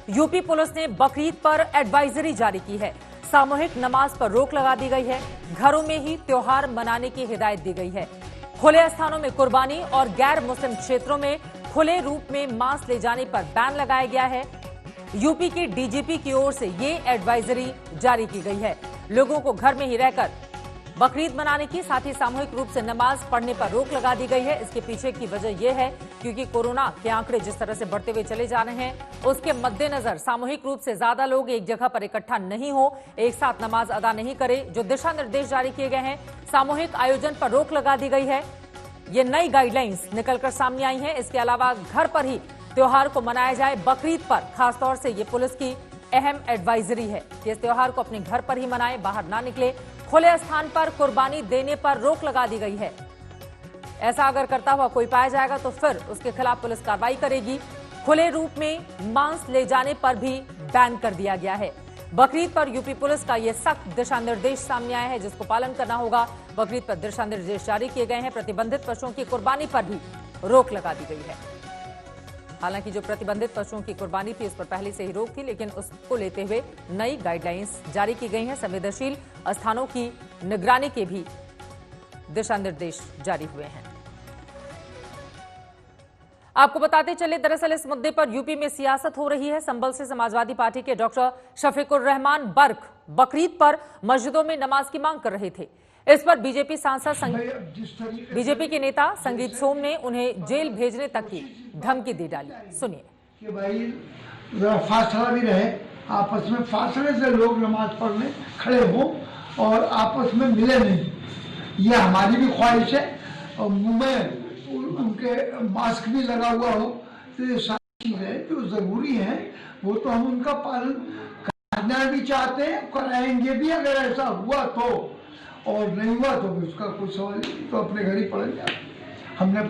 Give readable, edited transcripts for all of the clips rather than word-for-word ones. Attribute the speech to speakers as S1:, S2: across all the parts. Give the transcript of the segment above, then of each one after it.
S1: UP police ने बकरीद पर advisory जारी की है। सामूहिक नमाज पर रोक लगा दी गई है। घरों में ही त्योहार मनाने की हिदायत दी गई है। खुले स्थानों में कुर्बानी और गैर मुस्लिम क्षेत्रों में खुले रूप में मांस ले जाने पर बैन लगाया गया है। यूपी के डीजीपी की ओर से ये एडवाइजरी जारी की गई है। लोगों को घर में ही रहकर बकरीद मनाने की, साथ ही सामूहिक रूप से नमाज पढ़ने पर रोक लगा दी गई है। इसके पीछे की वजह यह है क्योंकि कोरोना के आंकड़े जिस तरह से बढ़ते हुए चले जा रहे हैं, उसके मद्देनजर सामूहिक रूप से ज्यादा लोग एक जगह पर इकट्ठा नहीं हो, एक साथ नमाज अदा नहीं करें। जो दिशा निर्देश जारी किए गए हैं, सामूहिक आयोजन पर रोक लगा दी गई है। ये नई गाइडलाइंस निकलकर सामने आई हैं। इसके अलावा घर पर ही त्योहार को मनाया जाए। बकरीद पर खासतौर से ये पुलिस की अहम एडवाइजरी है कि इस त्योहार को अपने घर पर ही मनाएं, बाहर ना निकले। खुले स्थान पर कुर्बानी देने पर रोक लगा दी गई है। ऐसा अगर करता हुआ कोई पाया जाएगा तो फिर उसके खिलाफ पुलिस कार्रवाई करेगी। खुले रूप में मांस ले जाने पर भी बैन कर दिया गया है। बकरीद पर यूपी पुलिस का यह सख्त दिशा निर्देश सामने आया है, जिसको पालन करना होगा। बकरीद पर दिशा निर्देश जारी किए गए हैं। प्रतिबंधित पशुओं की कुर्बानी पर भी रोक लगा दी गई है। हालांकि जो प्रतिबंधित पशुओं की कुर्बानी थी उस पर पहले से ही रोक थी, लेकिन उसको लेते हुए नई गाइडलाइंस जारी की गई हैं। संवेदनशील स्थानों की निगरानी के भी दिशा निर्देश जारी हुए हैं। आपको बताते चले, दरअसल इस मुद्दे पर यूपी में सियासत हो रही है। संभल से समाजवादी पार्टी के डॉक्टर शफीकुर रहमान बर्क बकरीद पर मस्जिदों में नमाज की मांग कर रहे थे। इस पर बीजेपी सांसद बीजेपी के नेता संगीत सोम ने उन्हें जेल भेजने तक की धमकी दे डाली। सुनिए
S2: कि भाई फासला भी रहे, आपस में फासले से लोग नमाज पढ़ने खड़े हो और आपस में मिले नहीं। ये हमारी भी ख्वाहिश है और मुंह में उनके मास्क भी लगा हुआ हो। तो ये सारी चीजें जो जरूरी है वो तो हम उनका पालन करना भी चाहते हैं, कराएंगे भी अगर ऐसा हुआ तो, और नहीं हुआ तो उसका कोई सवाल नहीं, तो अपने घर ही पढ़ेंगे। हमने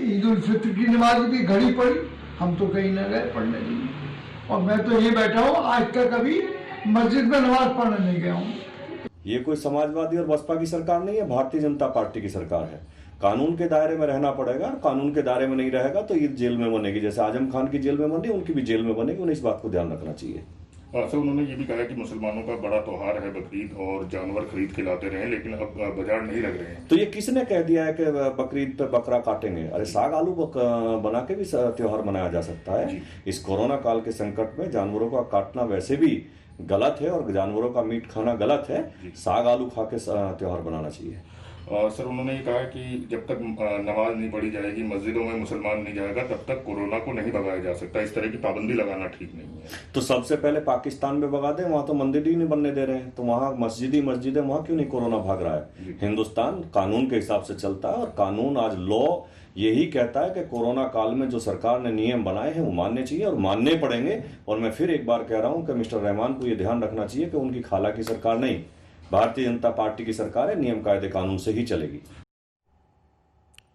S2: ईद उल फित्र की नमाज भी घर ही पढ़ी, हम तो कहीं न गए पढ़ने के लिए। और मैं तो ये बैठा हूँ, आज तक कभी मस्जिद में नमाज पढ़ने नहीं गया हूँ।
S3: ये कोई समाजवादी और बसपा की सरकार नहीं है, भारतीय जनता पार्टी की सरकार है। कानून के दायरे में रहना पड़ेगा, और कानून के दायरे में नहीं रहेगा तो ईद जेल में बनेगी। जैसे आजम खान की जेल में बनी, उनकी भी जेल में बनेगी। उन्हें इस बात को ध्यान रखना चाहिए।
S4: सर, उन्होंने ये भी कहा कि मुसलमानों का बड़ा त्योहार है बकरीद, और जानवर खरीद के लाते रहे, लेकिन अब बाजार नहीं लग रहे हैं।
S3: तो ये किसने कह दिया है कि बकरीद पे बकरा काटेंगे? अरे साग आलू बना के भी त्योहार मनाया जा सकता है। इस कोरोना काल के संकट में जानवरों का काटना वैसे भी गलत है और जानवरों का मीट खाना गलत है। साग आलू खा के त्योहार बनाना चाहिए।
S4: और सर, उन्होंने ये कहा कि जब तक नमाज नहीं पढ़ी जाएगी, मस्जिदों में मुसलमान नहीं जाएगा, तब तक कोरोना को नहीं भगाया जा सकता। इस तरह की पाबंदी लगाना ठीक नहीं है।
S3: तो सबसे पहले पाकिस्तान में भगा दें, वहां तो मंदिर ही नहीं बनने दे रहे हैं, तो वहां मस्जिद है, वहां क्यों नहीं कोरोना भाग रहा है? हिंदुस्तान कानून के हिसाब से चलता है, और कानून आज लॉ यही कहता है कि कोरोना काल में जो सरकार ने नियम बनाए हैं वो मानने चाहिए और मानने पड़ेंगे। और मैं फिर एक बार कह रहा हूं कि मिस्टर रहमान को यह ध्यान रखना चाहिए कि उनकी खाला की सरकार नहीं, भारतीय जनता पार्टी की सरकार है, नियम कायदे कानून से ही चलेगी।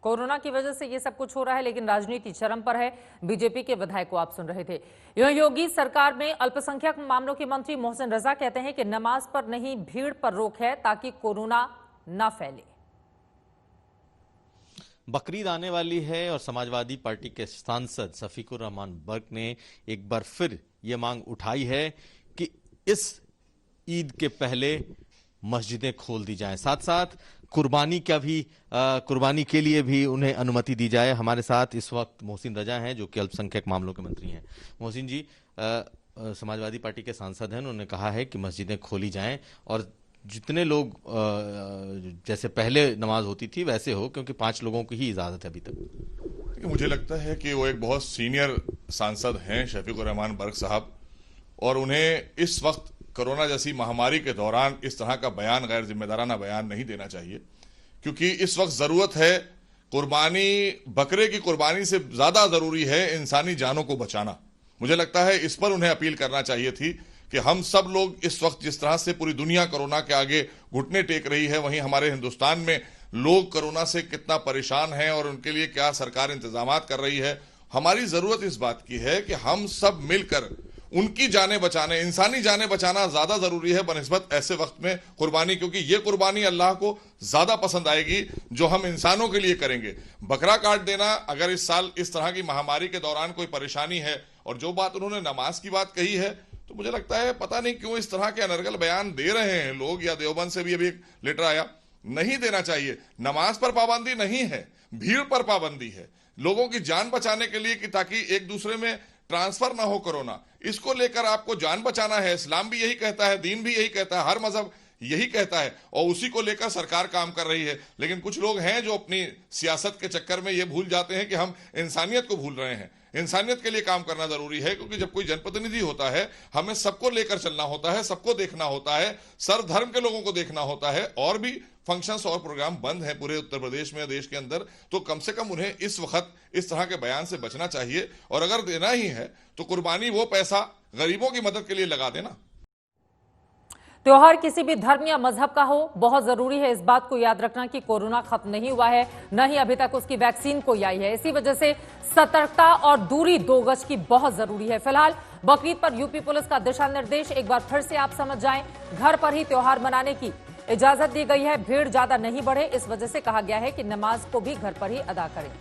S1: कोरोना की वजह से ये सब कुछ हो रहा है, लेकिन राजनीति चरम पर है। बीजेपी के विधायक को आप सुन रहे थे। योगी सरकार में अल्पसंख्यक मामलों के मंत्री मोहसिन रजा कहते हैं कि नमाज पर नहीं, भीड़ पर रोक है ताकि कोरोना ना फैले।
S5: बकरीद आने वाली है और समाजवादी पार्टी के सांसद शफीकुर रहमान बर्क ने एक बार फिर ये मांग उठाई है कि इस ईद के पहले मस्जिदें खोल दी जाएं, साथ साथ कुर्बानी के लिए भी उन्हें अनुमति दी जाए। हमारे साथ इस वक्त मोहसिन रजा हैं, जो कि अल्पसंख्यक मामलों के मंत्री हैं। मोहसिन जी, समाजवादी पार्टी के सांसद हैं, उन्होंने कहा है कि मस्जिदें खोली जाएं और जितने लोग जैसे पहले नमाज होती थी वैसे हो, क्योंकि 5 लोगों की ही इजाजत है अभी तक।
S6: मुझे लगता है कि वो एक बहुत सीनियर सांसद हैं शफीकुर रहमान बर्क साहब, और उन्हें इस वक्त कोरोना जैसी महामारी के दौरान इस तरह का बयान, गैर जिम्मेदाराना बयान नहीं देना चाहिए, क्योंकि इस वक्त जरूरत है कुर्बानी, बकरे की कुर्बानी से ज्यादा जरूरी है इंसानी जानों को बचाना। मुझे लगता है इस पर उन्हें अपील करना चाहिए थी कि हम सब लोग इस वक्त जिस तरह से पूरी दुनिया कोरोना के आगे घुटने टेक रही है, वहीं हमारे हिंदुस्तान में लोग कोरोना से कितना परेशान हैं और उनके लिए क्या सरकार इंतजामात कर रही है। हमारी जरूरत इस बात की है कि हम सब मिलकर उनकी जानें बचाने, इंसानी जानें बचाना ज्यादा जरूरी है बनिस्बत ऐसे वक्त में कुर्बानी, क्योंकि ये कुर्बानी अल्लाह को ज्यादा पसंद आएगी जो हम इंसानों के लिए करेंगे। बकरा काट देना, अगर इस साल इस तरह की महामारी के दौरान कोई परेशानी है और जो बात उन्होंने नमाज की बात कही है, तो मुझे लगता है पता नहीं क्यों इस तरह के अनर्गल बयान दे रहे हैं लोग, या देवबंद से भी अभी एक लेटर आया, नहीं देना चाहिए। नमाज पर पाबंदी नहीं है, भीड़ पर पाबंदी है, लोगों की जान बचाने के लिए, कि ताकि एक दूसरे में ट्रांसफर ना हो कोरोना, इसको लेकर आपको जान बचाना है। इस्लाम भी यही कहता है, दीन भी यही कहता है, हर मजहब यही कहता है, और उसी को लेकर सरकार काम कर रही है। लेकिन कुछ लोग हैं जो अपनी सियासत के चक्कर में ये भूल जाते हैं कि हम इंसानियत को भूल रहे हैं। इंसानियत के लिए काम करना जरूरी है, क्योंकि जब कोई जनप्रतिनिधि होता है, हमें सबको लेकर चलना होता है, सबको देखना होता है, सर्व धर्म के लोगों को देखना होता है। और भी फंक्शंस और प्रोग्राम बंद हैं पूरे उत्तर प्रदेश में, देश के अंदर, तो कम से कम उन्हें इस वक्त इस तरह के बयान से बचना चाहिए। और अगर देना ही है तो कुर्बानी वो पैसा गरीबों की मदद के लिए लगा देना।
S1: त्योहार किसी भी धर्म या मजहब का हो, बहुत जरूरी है इस बात को याद रखना कि कोरोना खत्म नहीं हुआ है, न ही अभी तक उसकी वैक्सीन कोई आई है। इसी वजह से सतर्कता और दूरी 2 गज की बहुत जरूरी है। फिलहाल बकरीद पर यूपी पुलिस का दिशा निर्देश एक बार फिर से आप समझ जाएं, घर पर ही त्योहार मनाने की इजाजत दी गई है। भीड़ ज्यादा नहीं बढ़े, इस वजह से कहा गया है कि नमाज को भी घर पर ही अदा करें।